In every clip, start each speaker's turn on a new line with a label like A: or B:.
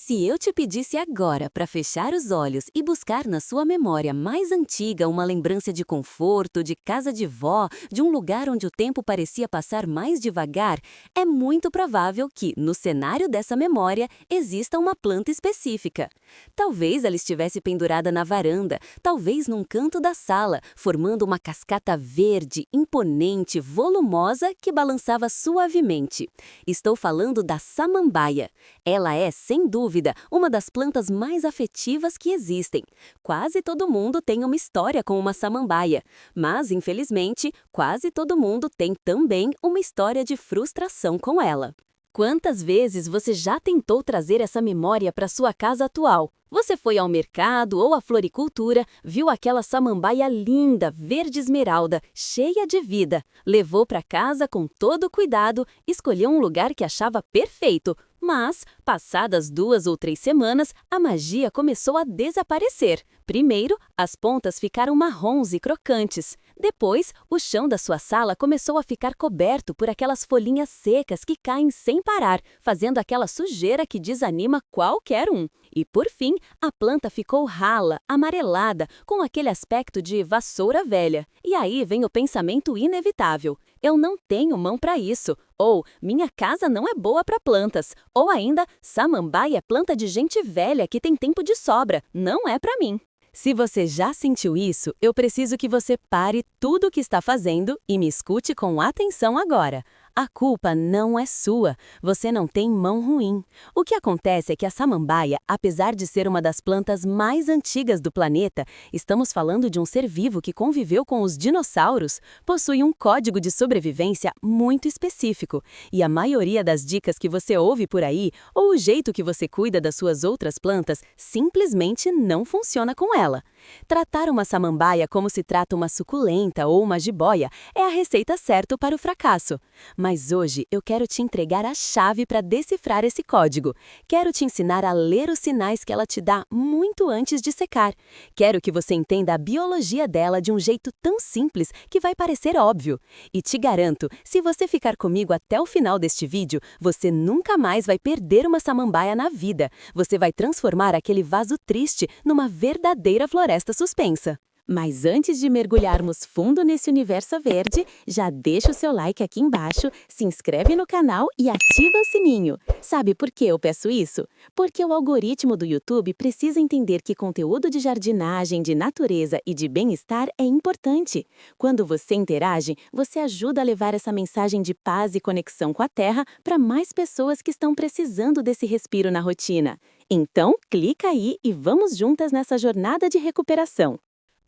A: Se eu te pedisse agora para fechar os olhos e buscar na sua memória mais antiga uma lembrança de conforto, de casa de vó, de um lugar onde o tempo parecia passar mais devagar, é muito provável que, no cenário dessa memória, exista uma planta específica. Talvez ela estivesse pendurada na varanda, talvez num canto da sala, formando uma cascata verde, imponente, volumosa que balançava suavemente. Estou falando da samambaia. Ela é, sem dúvida, uma das plantas mais afetivas que existem. Quase todo mundo tem uma história com uma samambaia, mas, infelizmente, quase todo mundo tem também uma história de frustração com ela. Quantas vezes você já tentou trazer essa memória para sua casa atual? Você foi ao mercado ou à floricultura, viu aquela samambaia linda, verde esmeralda, cheia de vida, levou para casa com todo cuidado, escolheu um lugar que achava perfeito, mas, passadas 2 ou 3 semanas, a magia começou a desaparecer. Primeiro, as pontas ficaram marrons e crocantes. Depois, o chão da sua sala começou a ficar coberto por aquelas folhinhas secas que caem sem parar, fazendo aquela sujeira que desanima qualquer um. E, por fim, a planta ficou rala, amarelada, com aquele aspecto de vassoura velha. E aí vem o pensamento inevitável: eu não tenho mão para isso. Ou, minha casa não é boa para plantas. Ou ainda, samambaia é planta de gente velha que tem tempo de sobra. Não é para mim. Se você já sentiu isso, eu preciso que você pare tudo o que está fazendo e me escute com atenção agora. A culpa não é sua, você não tem mão ruim. O que acontece é que a samambaia, apesar de ser uma das plantas mais antigas do planeta, estamos falando de um ser vivo que conviveu com os dinossauros, possui um código de sobrevivência muito específico. E a maioria das dicas que você ouve por aí, ou o jeito que você cuida das suas outras plantas, simplesmente não funciona com ela. Tratar uma samambaia como se trata uma suculenta ou uma jiboia é a receita certa para o fracasso. Mas hoje eu quero te entregar a chave para decifrar esse código. Quero te ensinar a ler os sinais que ela te dá muito antes de secar. Quero que você entenda a biologia dela de um jeito tão simples que vai parecer óbvio. E te garanto, se você ficar comigo até o final deste vídeo, você nunca mais vai perder uma samambaia na vida. Você vai transformar aquele vaso triste numa verdadeira floresta suspensa. Mas antes de mergulharmos fundo nesse universo verde, já deixa o seu like aqui embaixo, se inscreve no canal e ativa o sininho. Sabe por que eu peço isso? Porque o algoritmo do YouTube precisa entender que conteúdo de jardinagem, de natureza e de bem-estar é importante. Quando você interage, você ajuda a levar essa mensagem de paz e conexão com a terra para mais pessoas que estão precisando desse respiro na rotina. Então, clica aí e vamos juntas nessa jornada de recuperação.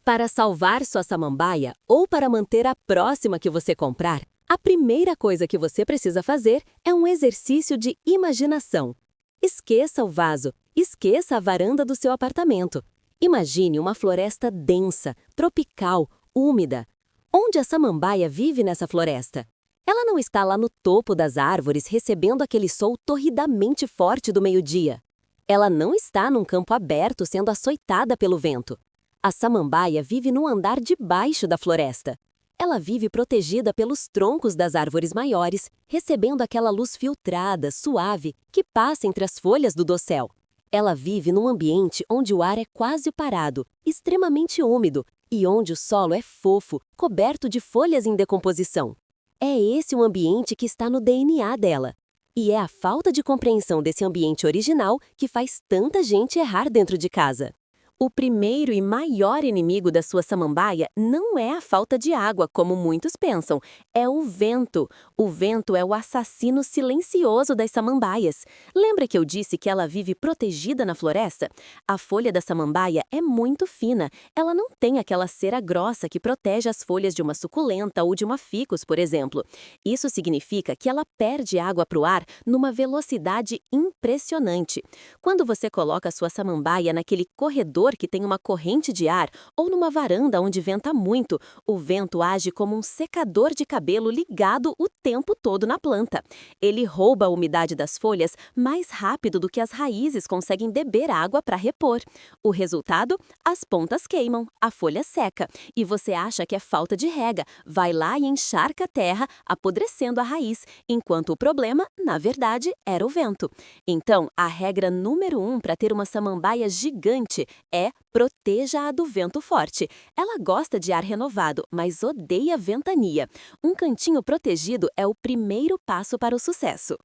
A: Para salvar sua samambaia ou para manter a próxima que você comprar, a primeira coisa que você precisa fazer é um exercício de imaginação. Esqueça o vaso, esqueça a varanda do seu apartamento. Imagine uma floresta densa, tropical, úmida. Onde a samambaia vive nessa floresta? Ela não está lá no topo das árvores recebendo aquele sol torridamente forte do meio-dia. Ela não está num campo aberto sendo açoitada pelo vento. A samambaia vive no andar de baixo da floresta. Ela vive protegida pelos troncos das árvores maiores, recebendo aquela luz filtrada, suave, que passa entre as folhas do dossel. Ela vive num ambiente onde o ar é quase parado, extremamente úmido, e onde o solo é fofo, coberto de folhas em decomposição. É esse o ambiente que está no DNA dela. E é a falta de compreensão desse ambiente original que faz tanta gente errar dentro de casa. O primeiro e maior inimigo da sua samambaia não é a falta de água, como muitos pensam, é o vento. O vento é o assassino silencioso das samambaias. Lembra que eu disse que ela vive protegida na floresta? A folha da samambaia é muito fina, ela não tem aquela cera grossa que protege as folhas de uma suculenta ou de uma ficus, por exemplo. Isso significa que ela perde água para o ar numa velocidade impressionante. Quando você coloca a sua samambaia naquele corredor corredor que tem uma corrente de ar ou numa varanda onde venta muito, o vento age como um secador de cabelo ligado o tempo todo na planta. Ele rouba a umidade das folhas mais rápido do que as raízes conseguem beber água para repor. O resultado? As pontas queimam, a folha seca e você acha que é falta de rega, vai lá e encharca a terra, apodrecendo a raiz, enquanto o problema, na verdade, era o vento. Então, a regra número 1 para ter uma samambaia gigante é: proteja-a do vento forte. Ela gosta de ar renovado, mas odeia ventania. Um cantinho protegido é o primeiro passo para o sucesso.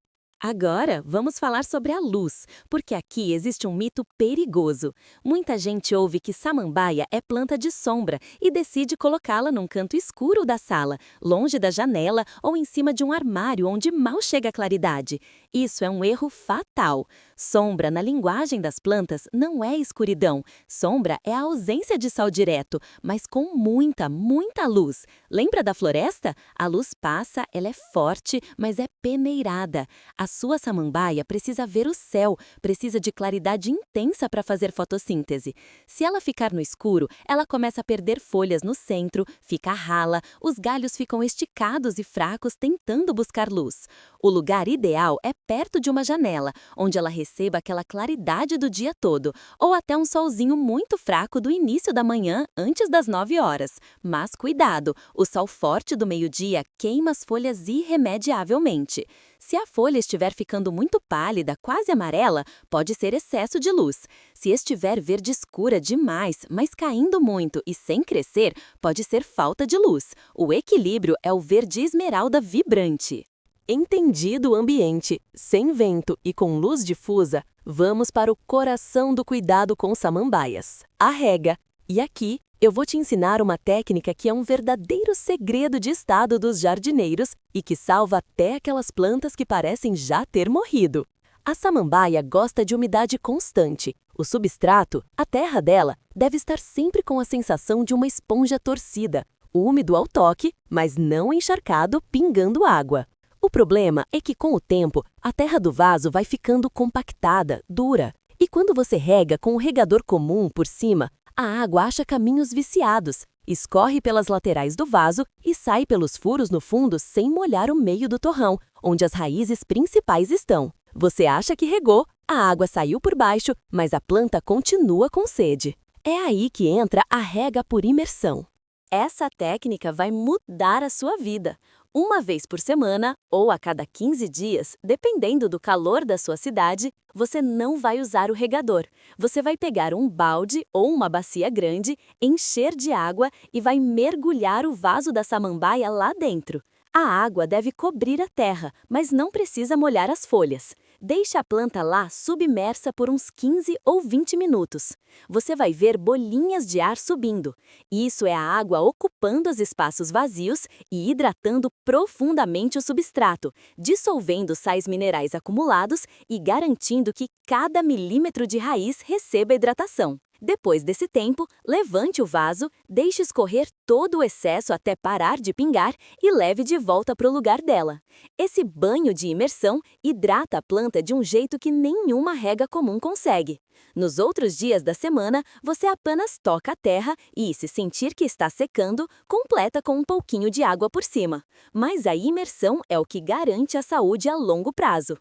A: Agora, vamos falar sobre a luz, porque aqui existe um mito perigoso. Muita gente ouve que samambaia é planta de sombra e decide colocá-la num canto escuro da sala, longe da janela ou em cima de um armário onde mal chega a claridade. Isso é um erro fatal. Sombra, na linguagem das plantas, não é escuridão. Sombra é a ausência de sol direto, mas com muita, muita luz. Lembra da floresta? A luz passa, ela é forte, mas é peneirada. A sua samambaia precisa ver o céu, precisa de claridade intensa para fazer fotossíntese. Se ela ficar no escuro, ela começa a perder folhas no centro, fica rala, os galhos ficam esticados e fracos tentando buscar luz. O lugar ideal é perto de uma janela, onde ela receba aquela claridade do dia todo, ou até um solzinho muito fraco do início da manhã, antes das 9 horas. Mas cuidado, o sol forte do meio-dia queima as folhas irremediavelmente. Se a folha estiver ficando muito pálida, quase amarela, pode ser excesso de luz. Se estiver verde escura demais, mas caindo muito e sem crescer, pode ser falta de luz. O equilíbrio é o verde esmeralda vibrante. Entendido o ambiente, sem vento e com luz difusa, vamos para o coração do cuidado com samambaias, a rega. E aqui, eu vou te ensinar uma técnica que é um verdadeiro segredo de estado dos jardineiros e que salva até aquelas plantas que parecem já ter morrido. A samambaia gosta de umidade constante. O substrato, a terra dela, deve estar sempre com a sensação de uma esponja torcida, úmido ao toque, mas não encharcado, pingando água. O problema é que, com o tempo, a terra do vaso vai ficando compactada, dura. E quando você rega com o regador comum por cima, a água acha caminhos viciados, escorre pelas laterais do vaso e sai pelos furos no fundo sem molhar o meio do torrão, onde as raízes principais estão. Você acha que regou, a água saiu por baixo, mas a planta continua com sede. É aí que entra a rega por imersão. Essa técnica vai mudar a sua vida. Uma vez por semana ou a cada 15 dias, dependendo do calor da sua cidade, você não vai usar o regador. Você vai pegar um balde ou uma bacia grande, encher de água e vai mergulhar o vaso da samambaia lá dentro. A água deve cobrir a terra, mas não precisa molhar as folhas. Deixe a planta lá submersa por uns 15 ou 20 minutos. Você vai ver bolinhas de ar subindo. Isso é a água ocupando os espaços vazios e hidratando profundamente o substrato, dissolvendo sais minerais acumulados e garantindo que cada milímetro de raiz receba hidratação. Depois desse tempo, levante o vaso, deixe escorrer todo o excesso até parar de pingar e leve de volta para o lugar dela. Esse banho de imersão hidrata a planta de um jeito que nenhuma rega comum consegue. Nos outros dias da semana, você apenas toca a terra e, se sentir que está secando, completa com um pouquinho de água por cima. Mas a imersão é o que garante a saúde a longo prazo.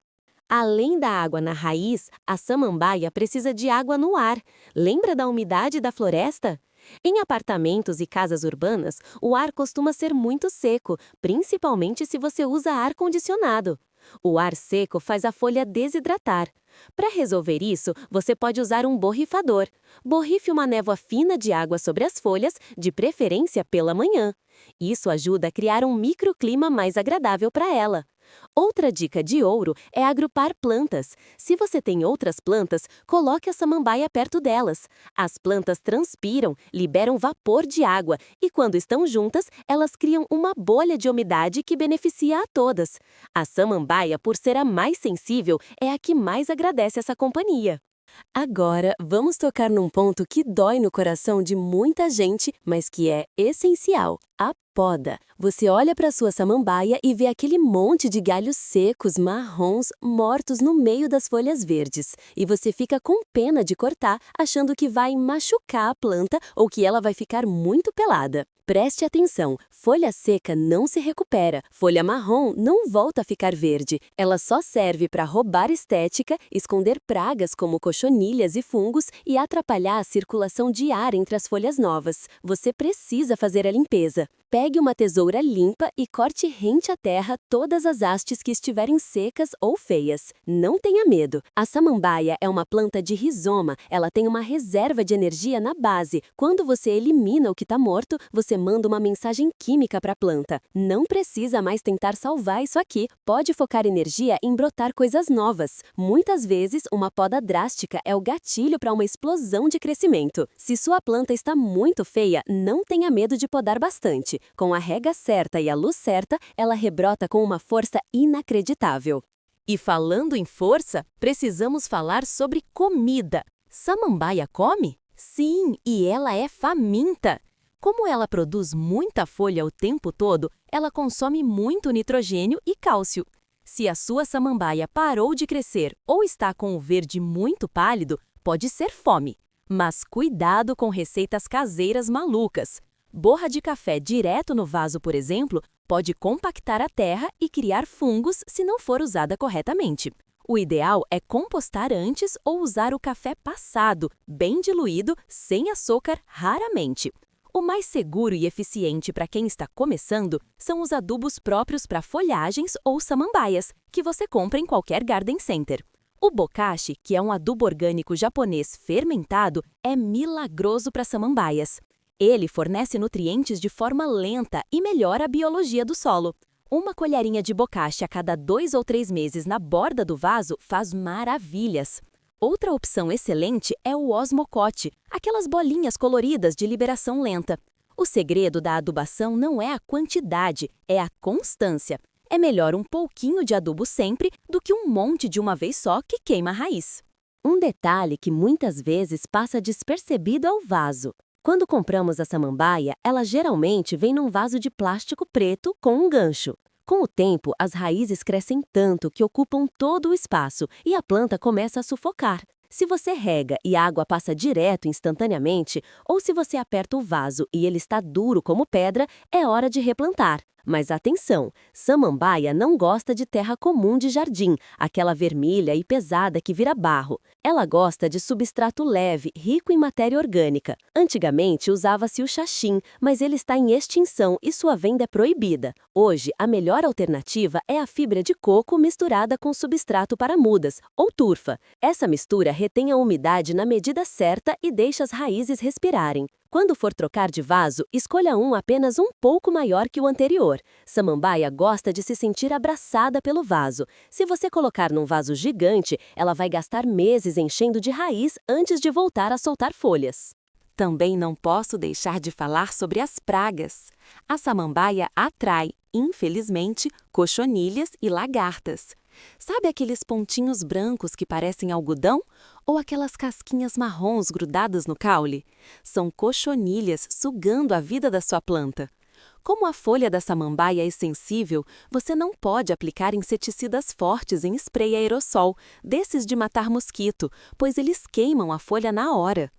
A: Além da água na raiz, a samambaia precisa de água no ar. Lembra da umidade da floresta? Em apartamentos e casas urbanas, o ar costuma ser muito seco, principalmente se você usa ar-condicionado. O ar seco faz a folha desidratar. Para resolver isso, você pode usar um borrifador. Borrife uma névoa fina de água sobre as folhas, de preferência pela manhã. Isso ajuda a criar um microclima mais agradável para ela. Outra dica de ouro é agrupar plantas. Se você tem outras plantas, coloque a samambaia perto delas. As plantas transpiram, liberam vapor de água e, quando estão juntas, elas criam uma bolha de umidade que beneficia a todas. A samambaia, por ser a mais sensível, é a que mais agradece essa companhia. Agora, vamos tocar num ponto que dói no coração de muita gente, mas que é essencial: a poda. Você olha para sua samambaia e vê aquele monte de galhos secos, marrons, mortos no meio das folhas verdes. E você fica com pena de cortar, achando que vai machucar a planta ou que ela vai ficar muito pelada. Preste atenção, folha seca não se recupera, folha marrom não volta a ficar verde. Ela só serve para roubar estética, esconder pragas como cochonilhas e fungos e atrapalhar a circulação de ar entre as folhas novas. Você precisa fazer a limpeza. Pegue uma tesoura limpa e corte rente à terra todas as hastes que estiverem secas ou feias. Não tenha medo. A samambaia é uma planta de rizoma, ela tem uma reserva de energia na base. Quando você elimina o que está morto, você manda uma mensagem química para a planta. Não precisa mais tentar salvar isso aqui, pode focar energia em brotar coisas novas. Muitas vezes, uma poda drástica é o gatilho para uma explosão de crescimento. Se sua planta está muito feia, não tenha medo de podar bastante. Com a rega certa e a luz certa, ela rebrota com uma força inacreditável.
B: E falando em força, precisamos falar sobre comida. Samambaia come? Sim, e ela é faminta. Como ela produz muita folha o tempo todo, ela consome muito nitrogênio e cálcio. Se a sua samambaia parou de crescer ou está com o verde muito pálido, pode ser fome. Mas cuidado com receitas caseiras malucas. Borra de café direto no vaso, por exemplo, pode compactar a terra e criar fungos se não for usada corretamente. O ideal é compostar antes ou usar o café passado, bem diluído, sem açúcar, raramente. O mais seguro e eficiente para quem está começando são os adubos próprios para folhagens ou samambaias, que você compra em qualquer garden center. O bokashi, que é um adubo orgânico japonês fermentado, é milagroso para samambaias. Ele fornece nutrientes de forma lenta e melhora a biologia do solo. Uma colherinha de bokashi a cada 2 ou 3 meses na borda do vaso faz maravilhas. Outra opção excelente é o osmocote, aquelas bolinhas coloridas de liberação lenta. O segredo da adubação não é a quantidade, é a constância. É melhor um pouquinho de adubo sempre do que um monte de uma vez só que queima a raiz.
A: Um detalhe que muitas vezes passa despercebido é o vaso. Quando compramos a samambaia, ela geralmente vem num vaso de plástico preto com um gancho. Com o tempo, as raízes crescem tanto que ocupam todo o espaço e a planta começa a sufocar. Se você rega e a água passa direto instantaneamente, ou se você aperta o vaso e ele está duro como pedra, é hora de replantar. Mas atenção, samambaia não gosta de terra comum de jardim, aquela vermelha e pesada que vira barro. Ela gosta de substrato leve, rico em matéria orgânica. Antigamente usava-se o xaxim, mas ele está em extinção e sua venda é proibida. Hoje, a melhor alternativa é a fibra de coco misturada com substrato para mudas, ou turfa. Essa mistura retém a umidade na medida certa e deixa as raízes respirarem. Quando for trocar de vaso, escolha um apenas um pouco maior que o anterior. Samambaia gosta de se sentir abraçada pelo vaso. Se você colocar num vaso gigante, ela vai gastar meses enchendo de raiz antes de voltar a soltar folhas.
B: Também não posso deixar de falar sobre as pragas. A samambaia atrai, infelizmente, cochonilhas e lagartas. Sabe aqueles pontinhos brancos que parecem algodão? Ou aquelas casquinhas marrons grudadas no caule? São cochonilhas sugando a vida da sua planta. Como a folha da samambaia é sensível, você não pode aplicar inseticidas fortes em spray aerossol, desses de matar mosquito, pois eles queimam a folha na hora.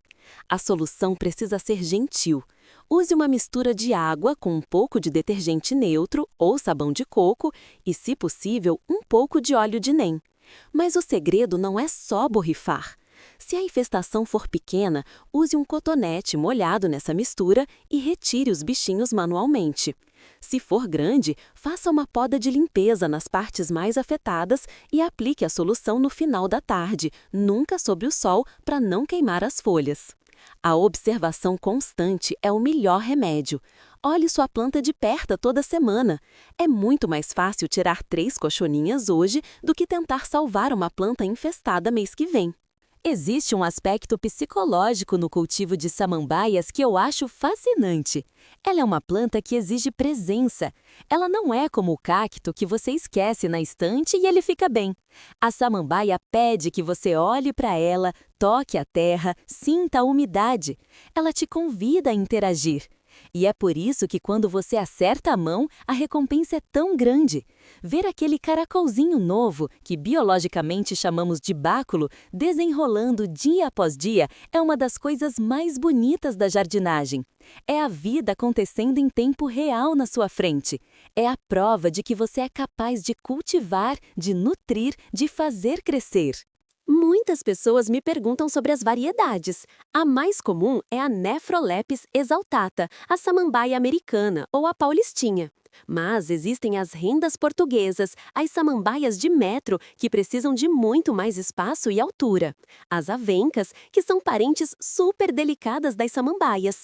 B: A solução precisa ser gentil. Use uma mistura de água com um pouco de detergente neutro ou sabão de coco e, se possível, um pouco de óleo de NEM. Mas o segredo não é só borrifar. Se a infestação for pequena, use um cotonete molhado nessa mistura e retire os bichinhos manualmente. Se for grande, faça uma poda de limpeza nas partes mais afetadas e aplique a solução no final da tarde, nunca sob o sol, para não queimar as folhas. A observação constante é o melhor remédio. Olhe sua planta de perto toda semana. É muito mais fácil tirar 3 cochoninhas hoje do que tentar salvar uma planta infestada mês que vem. Existe um aspecto psicológico no cultivo de samambaias que eu acho fascinante. Ela é uma planta que exige presença. Ela não é como o cacto que você esquece na estante e ele fica bem. A samambaia pede que você olhe para ela, toque a terra, sinta a umidade. Ela te convida a interagir. E é por isso que quando você acerta a mão, a recompensa é tão grande. Ver aquele caracolzinho novo, que biologicamente chamamos de báculo, desenrolando dia após dia, é uma das coisas mais bonitas da jardinagem. É a vida acontecendo em tempo real na sua frente. É a prova de que você é capaz de cultivar, de nutrir, de fazer crescer.
A: Muitas pessoas me perguntam sobre as variedades. A mais comum é a Nephrolepis exaltata, a samambaia americana ou a paulistinha. Mas existem as rendas portuguesas, as samambaias de metro, que precisam de muito mais espaço e altura. As avencas, que são parentes super delicadas das samambaias.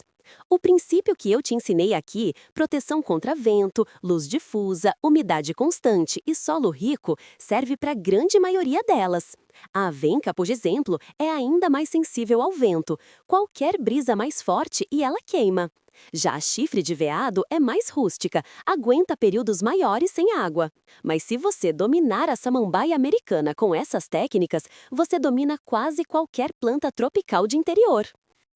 A: O princípio que eu te ensinei aqui, proteção contra vento, luz difusa, umidade constante e solo rico, serve para a grande maioria delas. A avenca, por exemplo, é ainda mais sensível ao vento. Qualquer brisa mais forte e ela queima. Já a chifre de veado é mais rústica, aguenta períodos maiores sem água. Mas se você dominar a samambaia americana com essas técnicas, você domina quase qualquer planta tropical de interior.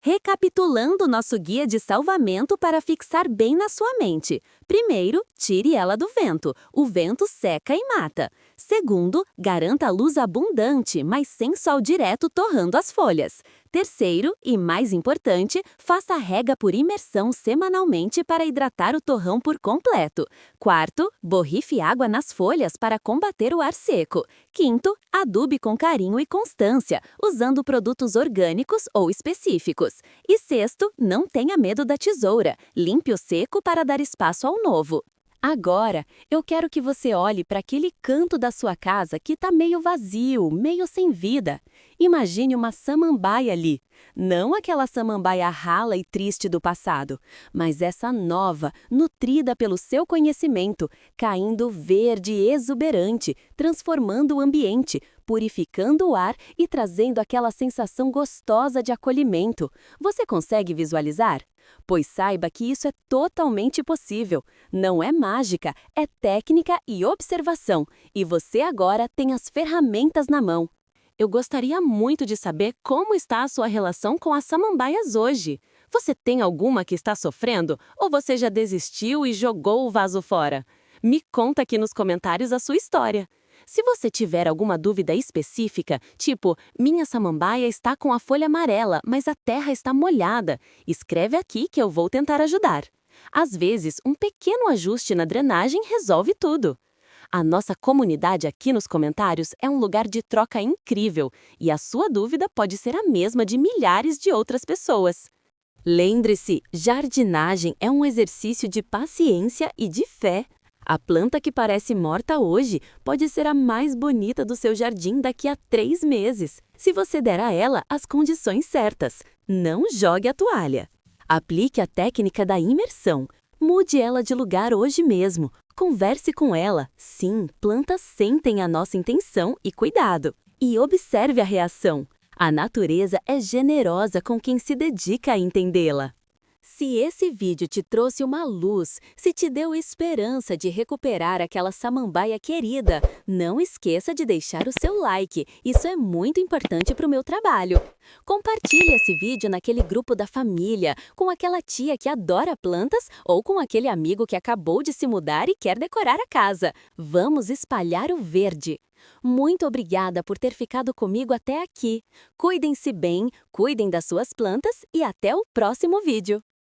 B: Recapitulando nosso guia de salvamento para fixar bem na sua mente. Primeiro, tire ela do vento. O vento seca e mata. Segundo, garanta luz abundante, mas sem sol direto torrando as folhas. Terceiro, e mais importante, faça rega por imersão semanalmente para hidratar o torrão por completo. Quarto, borrife água nas folhas para combater o ar seco. Quinto, adube com carinho e constância, usando produtos orgânicos ou específicos. E sexto, não tenha medo da tesoura. Limpe o seco para dar espaço ao novo. Agora, eu quero que você olhe para aquele canto da sua casa que está meio vazio, meio sem vida. Imagine uma samambaia ali. Não aquela samambaia rala e triste do passado, mas essa nova, nutrida pelo seu conhecimento, caindo verde e exuberante, transformando o ambiente, purificando o ar e trazendo aquela sensação gostosa de acolhimento. Você consegue visualizar? Pois saiba que isso é totalmente possível. Não é mágica, é técnica e observação. E você agora tem as ferramentas na mão. Eu gostaria muito de saber como está a sua relação com as samambaias hoje. Você tem alguma que está sofrendo? Ou você já desistiu e jogou o vaso fora? Me conta aqui nos comentários a sua história. Se você tiver alguma dúvida específica, tipo, minha samambaia está com a folha amarela, mas a terra está molhada, escreve aqui que eu vou tentar ajudar. Às vezes, um pequeno ajuste na drenagem resolve tudo. A nossa comunidade aqui nos comentários é um lugar de troca incrível e a sua dúvida pode ser a mesma de milhares de outras pessoas. Lembre-se, jardinagem é um exercício de paciência e de fé. A planta que parece morta hoje pode ser a mais bonita do seu jardim daqui a 3 meses, se você der a ela as condições certas. Não jogue a toalha. Aplique a técnica da imersão. Mude ela de lugar hoje mesmo. Converse com ela. Sim, plantas sentem a nossa intenção e cuidado. E observe a reação. A natureza é generosa com quem se dedica a entendê-la. Se esse vídeo te trouxe uma luz, se te deu esperança de recuperar aquela samambaia querida, não esqueça de deixar o seu like. Isso é muito importante para o meu trabalho. Compartilhe esse vídeo naquele grupo da família, com aquela tia que adora plantas ou com aquele amigo que acabou de se mudar e quer decorar a casa. Vamos espalhar o verde. Muito obrigada por ter ficado comigo até aqui. Cuidem-se bem, cuidem das suas plantas e até o próximo vídeo.